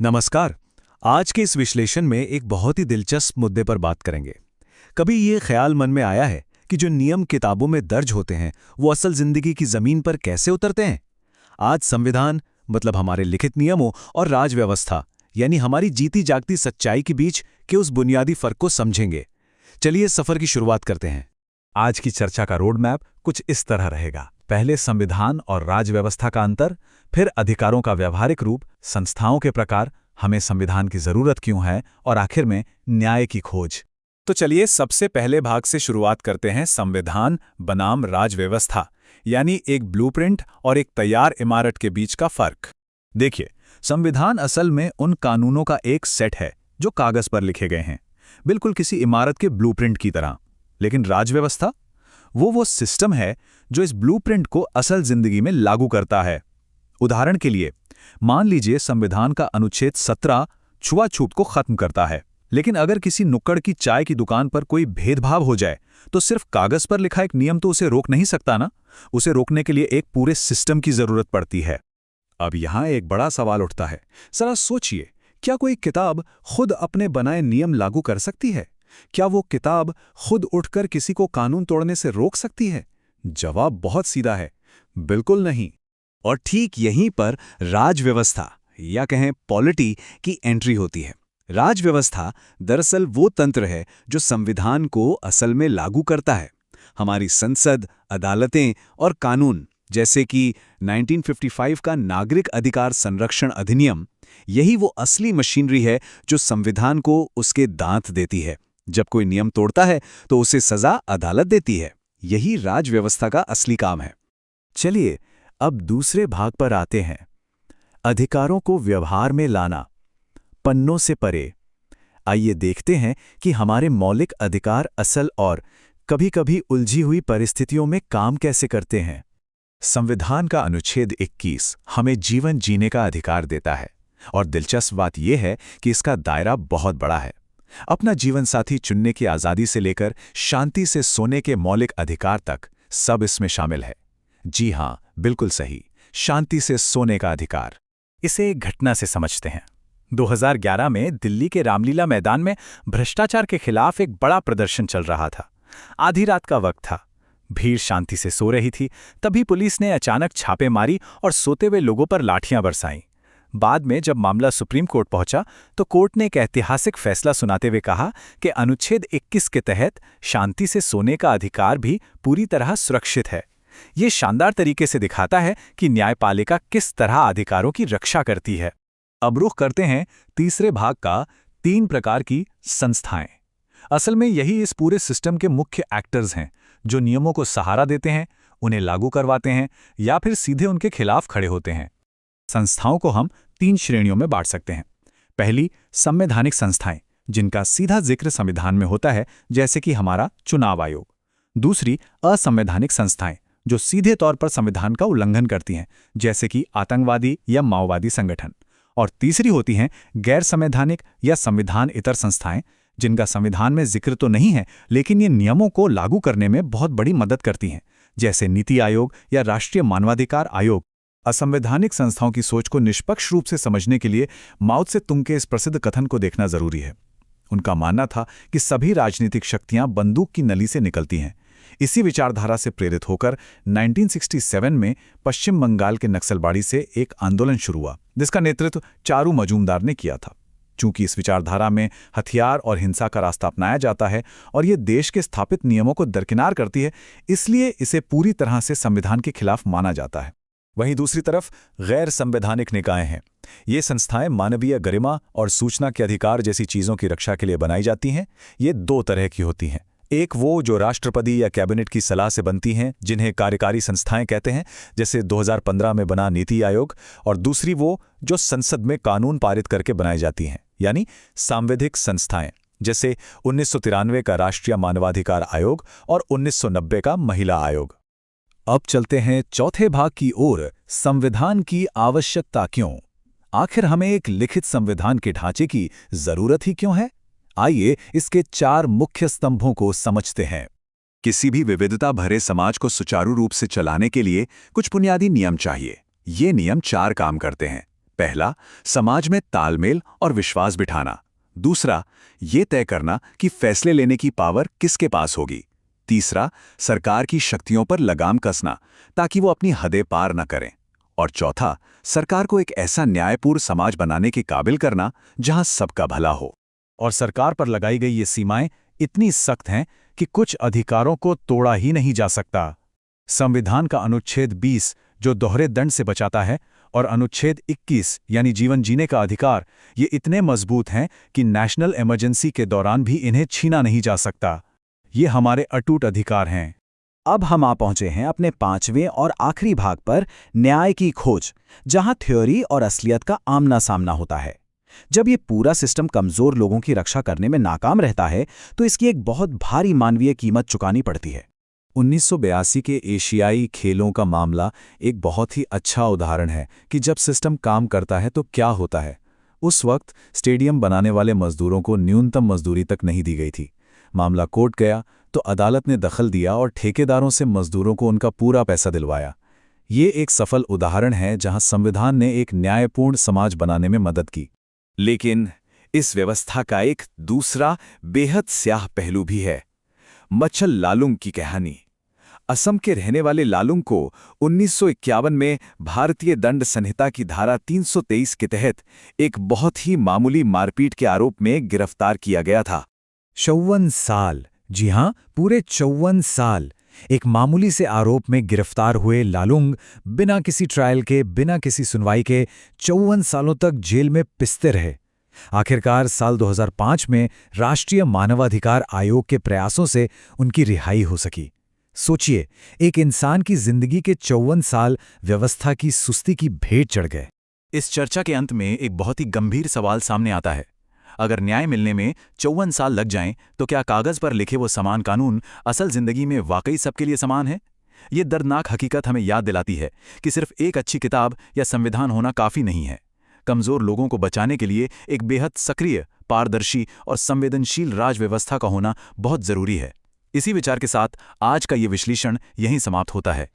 नमस्कार। आज के इस विश्लेषण में एक बहुत ही दिलचस्प मुद्दे पर बात करेंगे। कभी ये ख्याल मन में आया है कि जो नियम किताबों में दर्ज होते हैं वो असल जिंदगी की जमीन पर कैसे उतरते हैं? आज संविधान मतलब हमारे लिखित नियमों और राजव्यवस्था यानी हमारी जीती जागती सच्चाई के बीच के उस बुनियादी फर्क को समझेंगे। चलिए इस सफर की शुरुआत करते हैं। आज की चर्चा का रोड मैप कुछ इस तरह रहेगा। पहले संविधान और राजव्यवस्था का अंतर, फिर अधिकारों का व्यवहारिक रूप, संस्थाओं के प्रकार, हमें संविधान की जरूरत क्यों है और आखिर में न्याय की खोज। तो चलिए सबसे पहले भाग से शुरुआत करते हैं, संविधान बनाम राजव्यवस्था यानी एक ब्लूप्रिंट और एक तैयार इमारत के बीच का फर्क। देखिए, संविधान असल में उन कानूनों का एक सेट है जो कागज पर लिखे गए हैं, बिल्कुल किसी इमारत के ब्लूप्रिंट की तरह। लेकिन राजव्यवस्था वो सिस्टम है जो इस ब्लूप्रिंट को असल जिंदगी में लागू करता है। उदाहरण के लिए, मान लीजिए संविधान का अनुच्छेद 17 छुआछूत को खत्म करता है, लेकिन अगर किसी नुक्कड़ की चाय की दुकान पर कोई भेदभाव हो जाए तो सिर्फ कागज पर लिखा एक नियम तो उसे रोक नहीं सकता ना। उसे रोकने के लिए एक पूरे सिस्टम की जरूरत पड़ती है। अब यहां एक बड़ा सवाल उठता है, जरा सोचिए, क्या कोई किताब खुद अपने बनाए नियम लागू कर सकती है? क्या वो किताब खुद उठकर किसी को कानून तोड़ने से रोक सकती है? जवाब बहुत सीधा है, बिल्कुल नहीं। और ठीक यहीं पर राजव्यवस्था या कहें पॉलिटी की एंट्री होती है। राजव्यवस्था दरअसल वो तंत्र है जो संविधान को असल में लागू करता है। हमारी संसद, अदालतें और कानून, जैसे कि 1955 का नागरिक अधिकार संरक्षण अधिनियम, यही वो असली मशीनरी है जो संविधान को उसके दांत देती है। जब कोई नियम तोड़ता है तो उसे सजा अदालत देती है। यही राजव्यवस्था का असली काम है। चलिए अब दूसरे भाग पर आते हैं, अधिकारों को व्यवहार में लाना, पन्नों से परे। आइए देखते हैं कि हमारे मौलिक अधिकार असल और कभी-कभी उलझी हुई परिस्थितियों में काम कैसे करते हैं। संविधान का अनुच्छेद 21 हमें जीवन जीने का अधिकार देता है, और दिलचस्प बात यह है कि इसका दायरा बहुत बड़ा है। अपना जीवन साथी चुनने की आज़ादी से लेकर शांति से सोने के मौलिक अधिकार तक सब इसमें शामिल है। जी हां, बिल्कुल सही, शांति से सोने का अधिकार। इसे एक घटना से समझते हैं। 2011 में दिल्ली के रामलीला मैदान में भ्रष्टाचार के खिलाफ एक बड़ा प्रदर्शन चल रहा था। आधी रात का वक्त था, भीड़ शांति से सो रही थी। तभी पुलिस ने अचानक छापे मारी और सोते हुए लोगों पर लाठियां बरसाईं। बाद में जब मामला सुप्रीम कोर्ट पहुंचा तो कोर्ट ने एक ऐतिहासिक फैसला सुनाते हुए कहा कि अनुच्छेद 21 के तहत शांति से सोने का अधिकार भी पूरी तरह सुरक्षित है। ये शानदार तरीके से दिखाता है कि न्यायपालिका किस तरह अधिकारों की रक्षा करती है। अब रुख करते हैं तीसरे भाग का, 3 प्रकार की संस्थाएं। असल में यही इस पूरे सिस्टम के मुख्य एक्टर्स हैं जो नियमों को सहारा देते हैं, उन्हें लागू करवाते हैं या फिर सीधे उनके खिलाफ खड़े होते हैं। संस्थाओं को हम 3 श्रेणियों में बांट सकते हैं। पहली, संवैधानिक संस्थाएं, जिनका सीधा जिक्र संविधान में होता है, जैसे कि हमारा चुनाव आयोग। दूसरी, असंवैधानिक संस्थाएं, जो सीधे तौर पर संविधान का उल्लंघन करती हैं, जैसे कि आतंकवादी या माओवादी संगठन। और तीसरी होती हैं गैर संवैधानिक या संविधान इतर संस्थाएं, जिनका संविधान में जिक्र तो नहीं है लेकिन ये नियमों को लागू करने में बहुत बड़ी मदद करती हैं, जैसे नीति आयोग या राष्ट्रीय मानवाधिकार आयोग। असंवैधानिक संस्थाओं की सोच को निष्पक्ष रूप से समझने के लिए माओ त्से तुंग के इस प्रसिद्ध कथन को देखना जरूरी है। उनका मानना था कि सभी राजनीतिक शक्तियां बंदूक की नली से निकलती हैं। इसी विचारधारा से प्रेरित होकर 1967 में पश्चिम बंगाल के नक्सलबाड़ी से एक आंदोलन शुरू हुआ, जिसका नेतृत्व चारू मजूमदार ने किया था। चूंकि इस विचारधारा में हथियार और हिंसा का रास्ता अपनाया जाता है और ये देश के स्थापित नियमों को दरकिनार करती है, इसलिए इसे पूरी तरह से संविधान के खिलाफ माना जाता है। वहीं दूसरी तरफ गैर संवैधानिक निकाय हैं। ये संस्थाएं मानवीय गरिमा और सूचना के अधिकार जैसी चीज़ों की रक्षा के लिए बनाई जाती हैं। ये 2 तरह की होती हैं। एक वो जो राष्ट्रपति या कैबिनेट की सलाह से बनती हैं, जिन्हें कार्यकारी संस्थाएं कहते हैं, जैसे 2015 में बना नीति आयोग। और दूसरी वो जो संसद में कानून पारित करके बनाई जाती हैं, यानी सांविधिक संस्थाएं, जैसे 1993 का राष्ट्रीय मानवाधिकार आयोग और 1990 का महिला आयोग। अब चलते हैं चौथे भाग की ओर, संविधान की आवश्यकता क्यों। आखिर हमें एक लिखित संविधान के ढांचे की जरूरत ही क्यों है? आइए इसके 4 मुख्य स्तंभों को समझते हैं। किसी भी विविधता भरे समाज को सुचारू रूप से चलाने के लिए कुछ बुनियादी नियम चाहिए। ये नियम 4 काम करते हैं। पहला, समाज में तालमेल और विश्वास बिठाना। दूसरा, ये तय करना कि फैसले लेने की पावर किसके पास होगी। तीसरा, सरकार की शक्तियों पर लगाम कसना ताकि वो अपनी हदें पार न करें। और चौथा, सरकार को एक ऐसा न्यायपूर्ण समाज बनाने के काबिल करना जहां सबका भला हो। और सरकार पर लगाई गई ये सीमाएं इतनी सख्त हैं कि कुछ अधिकारों को तोड़ा ही नहीं जा सकता। संविधान का अनुच्छेद 20 जो दोहरे दंड से बचाता है और अनुच्छेद 21 यानी जीवन जीने का अधिकार, ये इतने मजबूत हैं कि नेशनल इमरजेंसी के दौरान भी इन्हें छीना नहीं जा सकता। ये हमारे अटूट अधिकार हैं। अब हम आ पहुंचे हैं अपने 5वें और आखिरी भाग पर, न्याय की खोज, जहां थ्योरी और असलियत का आमना सामना होता है। जब ये पूरा सिस्टम कमजोर लोगों की रक्षा करने में नाकाम रहता है तो इसकी एक बहुत भारी मानवीय कीमत चुकानी पड़ती है। 1982 के एशियाई खेलों का मामला एक बहुत ही अच्छा उदाहरण है कि जब सिस्टम काम करता है तो क्या होता है। उस वक्त स्टेडियम बनाने वाले मजदूरों को न्यूनतम मजदूरी तक नहीं दी गई थी। मामला कोर्ट गया तो अदालत ने दखल दिया और ठेकेदारों से मजदूरों को उनका पूरा पैसा दिलवाया। ये एक सफल उदाहरण है जहां संविधान ने एक न्यायपूर्ण समाज बनाने में मदद की। लेकिन इस व्यवस्था का एक दूसरा बेहद स्याह पहलू भी है, मच्छल लालुंग की कहानी। असम के रहने वाले लालुंग को 1951 में भारतीय दंड संहिता की धारा 323 के तहत एक बहुत ही मामूली मारपीट के आरोप में गिरफ्तार किया गया था। 54 साल, जी हां, पूरे 54 साल एक मामूली से आरोप में गिरफ्तार हुए लालुंग बिना किसी ट्रायल के, बिना किसी सुनवाई के 54 सालों तक जेल में पिसते रहे। आखिरकार साल 2005 में राष्ट्रीय मानवाधिकार आयोग के प्रयासों से उनकी रिहाई हो सकी। सोचिए, एक इंसान की जिंदगी के 54 साल व्यवस्था की सुस्ती की भेंट चढ़ गए। इस चर्चा के अंत में एक बहुत ही गंभीर सवाल सामने आता है। अगर न्याय मिलने में 54 साल लग जाएं, तो क्या कागज पर लिखे वो समान कानून असल जिंदगी में वाकई सबके लिए समान है? ये दर्दनाक हकीकत हमें याद दिलाती है कि सिर्फ एक अच्छी किताब या संविधान होना काफी नहीं है। कमजोर लोगों को बचाने के लिए एक बेहद सक्रिय, पारदर्शी और संवेदनशील राज व्यवस्था का होना बहुत जरूरी है। इसी विचार के साथ आज का ये विश्लेषण यहीं समाप्त होता है।